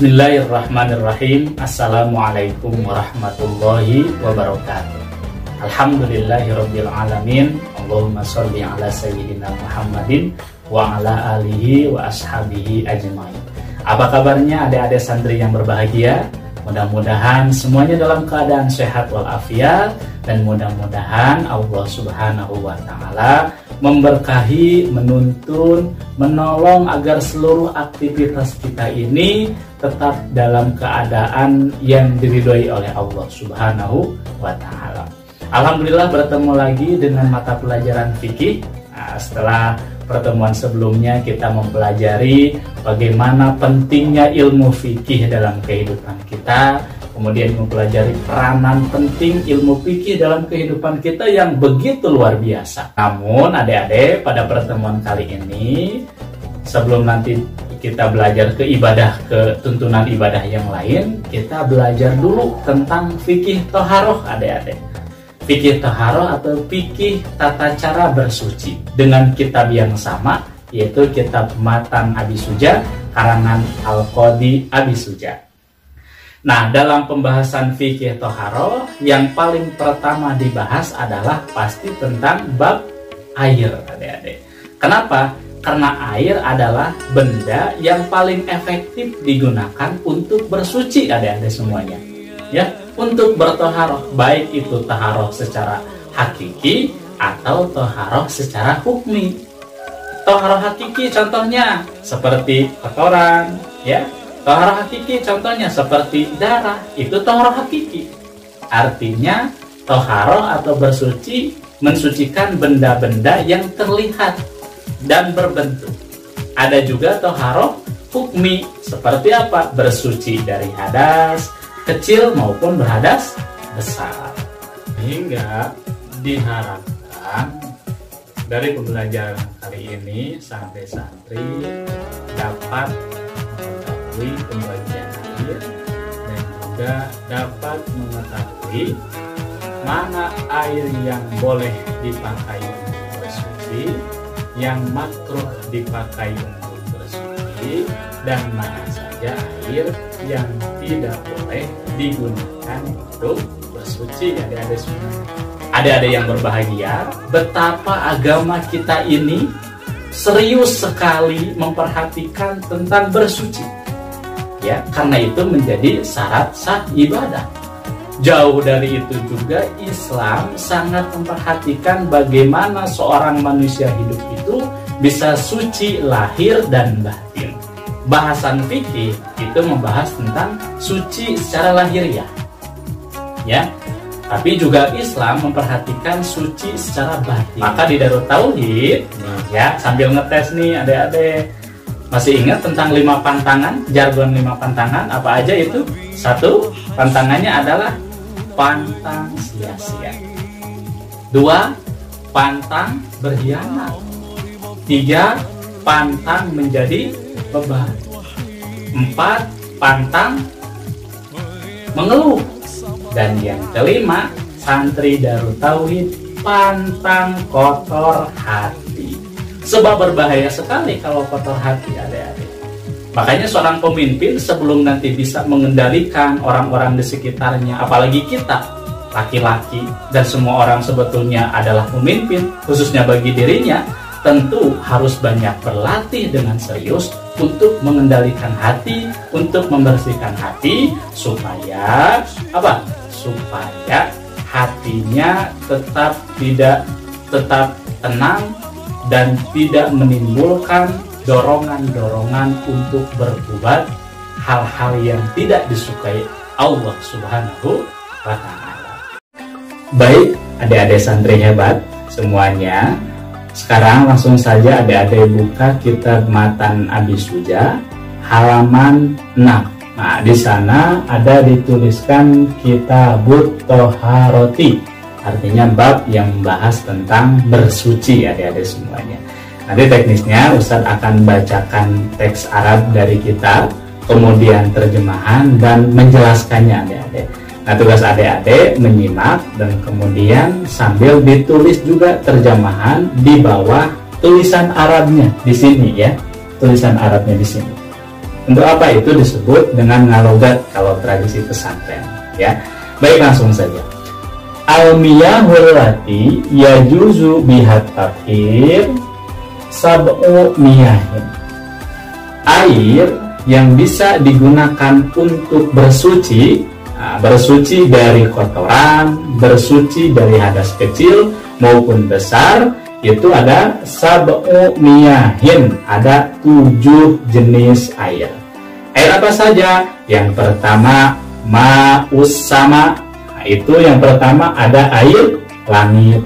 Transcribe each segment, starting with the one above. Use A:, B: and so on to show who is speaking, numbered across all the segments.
A: Bismillahirrahmanirrahim. Assalamualaikum warahmatullahi wabarakatuh. Alhamdulillahirabbil alamin. Allahumma sholli ala sayyidina Muhammadin wa ala alihi wa ashabihi ajmain. Apa kabarnya adik-adik santri yang berbahagia? Mudah-mudahan semuanya dalam keadaan sehat walafiat, dan mudah-mudahan Allah Subhanahu wa taala memberkahi, menuntun, menolong agar seluruh aktivitas kita ini tetap dalam keadaan yang diridhoi oleh Allah Subhanahu wa taala. Alhamdulillah bertemu lagi dengan mata pelajaran fikih. Nah, setelah pertemuan sebelumnya kita mempelajari bagaimana pentingnya ilmu fikih dalam kehidupan kita, kemudian mempelajari peranan penting ilmu fikih dalam kehidupan kita yang begitu luar biasa. Namun adik-adik, pada pertemuan kali ini, sebelum nanti kita belajar ke tuntunan ibadah yang lain, kita belajar dulu tentang fikih toharoh adik-adik. Fikih toharoh atau fikih tata cara bersuci dengan kitab yang sama, yaitu kitab Matan Abi Suja karangan Al-Qadi Abi Suja. Nah, dalam pembahasan fikih toharoh, yang paling pertama dibahas adalah pasti tentang bab air adik-adik. Kenapa? Karena air adalah benda yang paling efektif digunakan untuk bersuci adik-adik semuanya. Ya, untuk bertoharoh, baik itu toharoh secara hakiki atau toharoh secara hukmi. Toharoh hakiki contohnya seperti kotoran, ya. Toharoh hakiki contohnya seperti darah, itu toharoh hakiki. Artinya toharoh atau bersuci, mensucikan benda-benda yang terlihat dan berbentuk. Ada juga toharoh hukmi, seperti apa? Bersuci dari hadas kecil maupun berhadas besar. Hingga diharapkan dari pembelajaran kali ini santri-santri dapat mengetahui pembagian air dan juga dapat mengetahui mana air yang boleh dipakai untuk bersuci, yang makruh dipakai untuk bersuci, dan mana saja air yang tidak boleh digunakan untuk bersuci. Adik-adik semua, adik-adik yang berbahagia, betapa agama kita ini serius sekali memperhatikan tentang bersuci, ya, karena itu menjadi syarat sah ibadah. Jauh dari itu juga Islam sangat memperhatikan bagaimana seorang manusia hidup itu bisa suci lahir dan batin. Bahasan fikih itu membahas tentang suci secara lahiriah, ya. Tapi juga Islam memperhatikan suci secara batin. Maka di Darut Tauhid, ya, sambil ngetes nih adik-adik, masih ingat tentang 5 pantangan, jargon 5 pantangan, apa aja itu? 1, pantangannya adalah pantang sia-sia. 2, pantang berkhianat. 3, pantang menjadi beban. 4, pantang mengeluh. Dan yang kelima, santri Darut Tauhid, pantang kotor hati. Sebab berbahaya sekali kalau kotor hati adik-adik. Makanya seorang pemimpin sebelum nanti bisa mengendalikan orang-orang di sekitarnya, apalagi kita laki-laki dan semua orang sebetulnya adalah pemimpin, khususnya bagi dirinya, tentu harus banyak berlatih dengan serius untuk mengendalikan hati, untuk membersihkan hati, supaya apa? Supaya hatinya tetap tenang dan tidak menimbulkan dorongan-dorongan untuk berbuat hal-hal yang tidak disukai Allah Subhanahu wa taala. Baik, adik-adik santri hebat semuanya. Sekarang langsung saja adik-adik buka kitab Matan Abi Suja halaman 6. Nah, di sana ada dituliskan Kitabut Toharoti, artinya bab yang membahas tentang bersuci adik-adik semuanya. Nanti teknisnya Ustadz akan bacakan teks Arab dari kitab, kemudian terjemahan dan menjelaskannya adik-adik. Nah, tugas adik-adik menyimak dan kemudian sambil ditulis juga terjemahan di bawah tulisan Arabnya di sini, ya. Tulisan Arabnya di sini. Untuk apa itu disebut dengan ngalogat kalau tradisi pesantren, ya. Baik, langsung saja. Al-miyahul lati yajuzu bihat tathir sab'u miyahin. Air yang bisa digunakan untuk bersuci, bersuci dari kotoran, bersuci dari hadas kecil maupun besar, itu ada sab'u miyahin, ada 7 jenis air. Air apa saja? Yang pertama ma'us sama, itu yang pertama ada air langit.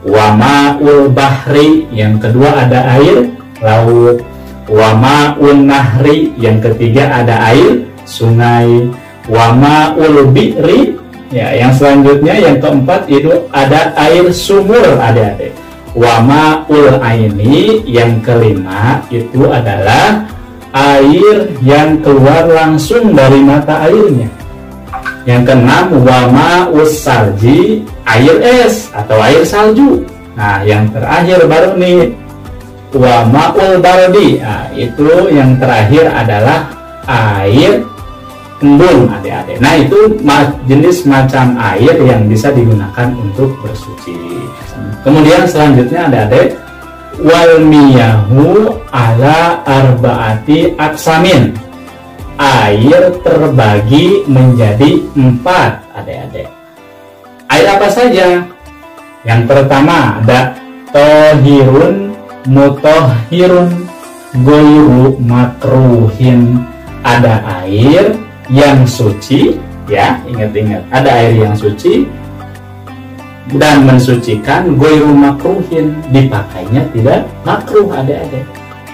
A: Wa ma'ul bahri, yang kedua ada air laut. Wa ma'un nahri, yang ketiga ada air sungai. Wa ma'ul bi'ri, ya, yang selanjutnya yang keempat itu ada air sumur, adik-adik. Wa ma'ul aini, yang kelima itu adalah air yang keluar langsung dari mata airnya. Yang keenam wa ma'us salji, air es atau air salju. Nah, yang terakhir baru nih wa ma'ul bardi. Nah, itu yang terakhir adalah air embun, adik-adik. Nah, itu jenis macam air yang bisa digunakan untuk bersuci. Kemudian selanjutnya ada adik wal miyahu ala arbaati aksamin. Air terbagi menjadi 4, adik-adik. Air apa saja? Yang pertama ada tohirun, mutohirun, goyru makruhin. Ada air yang suci, ya, ingat-ingat, ada air yang suci dan mensucikan, goyru makruhin, dipakainya tidak makruh, adik-adik.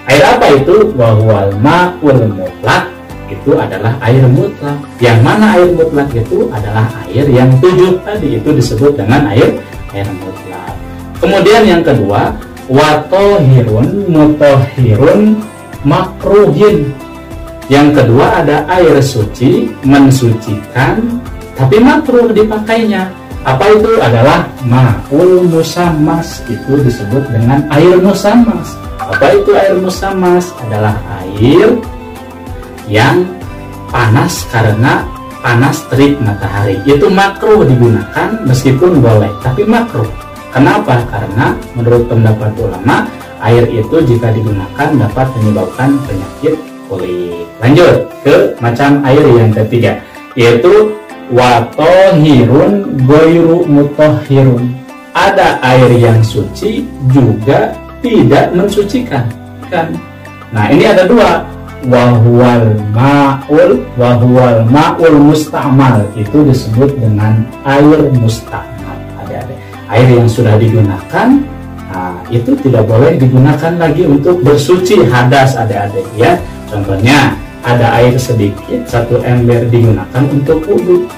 A: Air apa itu? Wahwal ma'ul mutlak, itu adalah air mutlak. Yang mana air mutlak itu adalah air yang 7 tadi, itu disebut dengan air mutlak. Kemudian yang kedua watohirun, mutohirun, makruhin. Yang kedua ada air suci, mensucikan, tapi makruh dipakainya. Apa itu? Adalah ma'ul musammas, itu disebut dengan air musammas. Apa itu air musammas? Adalah air yang panas karena panas terik matahari. Itu makruh digunakan, meskipun boleh, tapi makruh. Kenapa? Karena menurut pendapat ulama, air itu jika digunakan dapat menyebabkan penyakit kulit. Lanjut ke macam air yang ketiga, yaitu watohirun goyru mutohirun. Ada air yang suci juga tidak mensucikan, kan? Nah, ini ada 2. Wahwal ma'ul musta'mal, itu disebut dengan air musta'mal, adik-adik. Air yang sudah digunakan, nah, itu tidak boleh digunakan lagi untuk bersuci hadas, adik-adik, ya. Contohnya ada air sedikit, 1 ember digunakan untuk wudhu,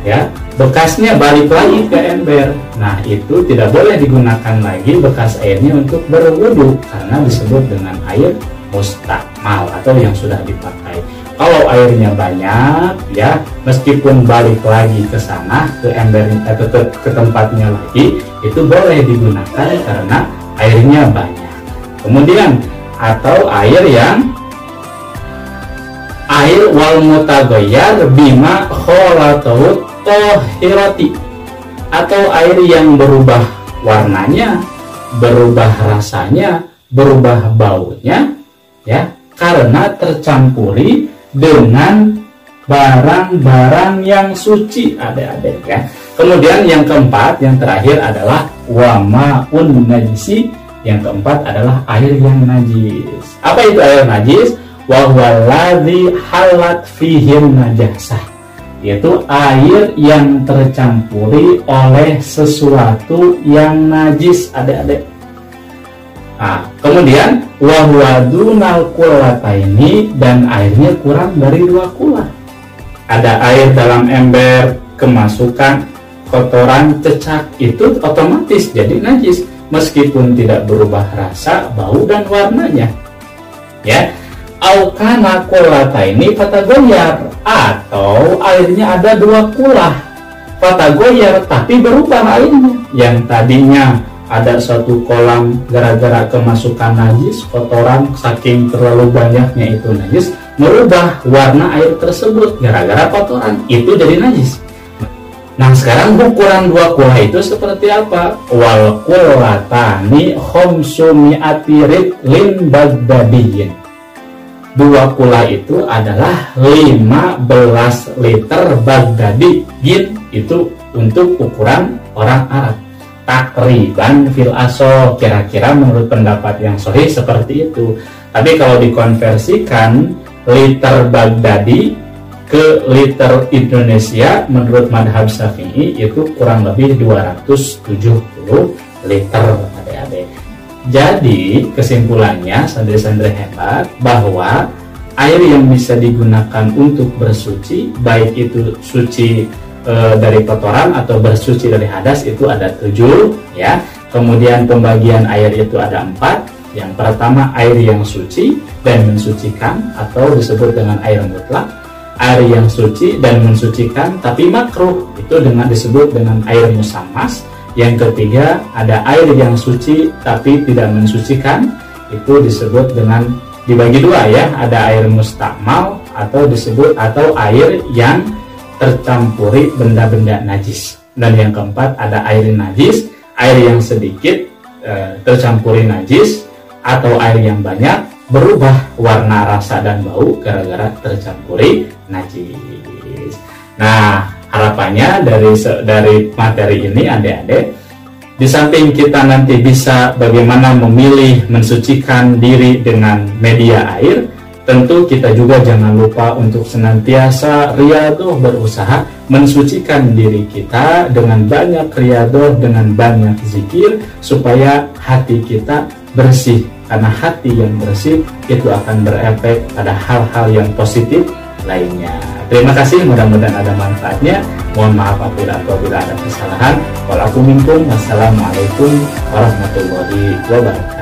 A: ya, bekasnya balik lagi ke ember. Nah, itu tidak boleh digunakan lagi bekas airnya untuk berwudhu, karena disebut dengan air mustakmal atau yang sudah dipakai. Kalau airnya banyak, ya, meskipun balik lagi ke sana, ke embernya atau ke tempatnya lagi, itu boleh digunakan karena airnya banyak. Kemudian atau air wal mutaghayyar bima khalatut tahirati, atau air yang berubah warnanya, berubah rasanya, berubah baunya, ya, karena tercampuri dengan barang-barang yang suci, adik-adik, ya. Kemudian yang keempat, yang terakhir adalah wa ma'un najisi. Yang keempat adalah air yang najis. Apa itu air najis? Wa huwallazi halat fihi najasah, yaitu air yang tercampuri oleh sesuatu yang najis, adik-adik. Nah, kemudian wahwadunal kulataini, dan airnya kurang dari 2 kula. Ada air dalam ember, kemasukan kotoran, cecak, itu otomatis jadi najis, meskipun tidak berubah rasa, bau, dan warnanya, ya. Aukana kulataini fatagoyar, atau airnya ada 2 kulah fatagoyar, tapi berubah airnya. Yang tadinya ada 1 kolam gara-gara kemasukan najis, kotoran, saking terlalu banyaknya itu najis, merubah warna air tersebut gara-gara kotoran, itu jadi najis. Nah sekarang ukuran dua kula itu seperti apa? Wal kullatani khomsumi'ati ritlin bagdadiyin. Dua kula itu adalah 15 liter Baghdadi. Yin itu untuk ukuran orang Arab. Takriban fil aso, kira-kira menurut pendapat yang sahih seperti itu. Tapi kalau dikonversikan liter Baghdadi ke liter Indonesia menurut madhab Syafi'i itu kurang lebih 270 liter adik-adik. Jadi kesimpulannya santri-santri hebat bahwa air yang bisa digunakan untuk bersuci, baik itu suci dari kotoran atau bersuci dari hadas, itu ada 7 ya. Kemudian pembagian air itu ada 4. Yang pertama air yang suci dan mensucikan atau disebut dengan air mutlak. Air yang suci dan mensucikan tapi makruh itu disebut dengan air musammas. Yang ketiga ada air yang suci tapi tidak mensucikan, itu disebut dengan dibagi 2 ya, ada air mustakmal atau disebut atau air yang tercampuri benda-benda najis. Dan yang keempat ada air najis, air yang sedikit tercampuri najis atau air yang banyak berubah warna, rasa, dan bau gara-gara tercampuri najis. Nah, harapannya dari materi ini adik-adik, di samping kita nanti bisa bagaimana memilih mensucikan diri dengan media air, tentu kita juga jangan lupa untuk senantiasa riyadhah, berusaha mensucikan diri kita dengan banyak riyadhah, dengan banyak zikir, supaya hati kita bersih. Karena hati yang bersih itu akan berefek pada hal-hal yang positif lainnya. Terima kasih, mudah-mudahan ada manfaatnya. Mohon maaf apabila ada kesalahan. Wassalamualaikum warahmatullahi wabarakatuh.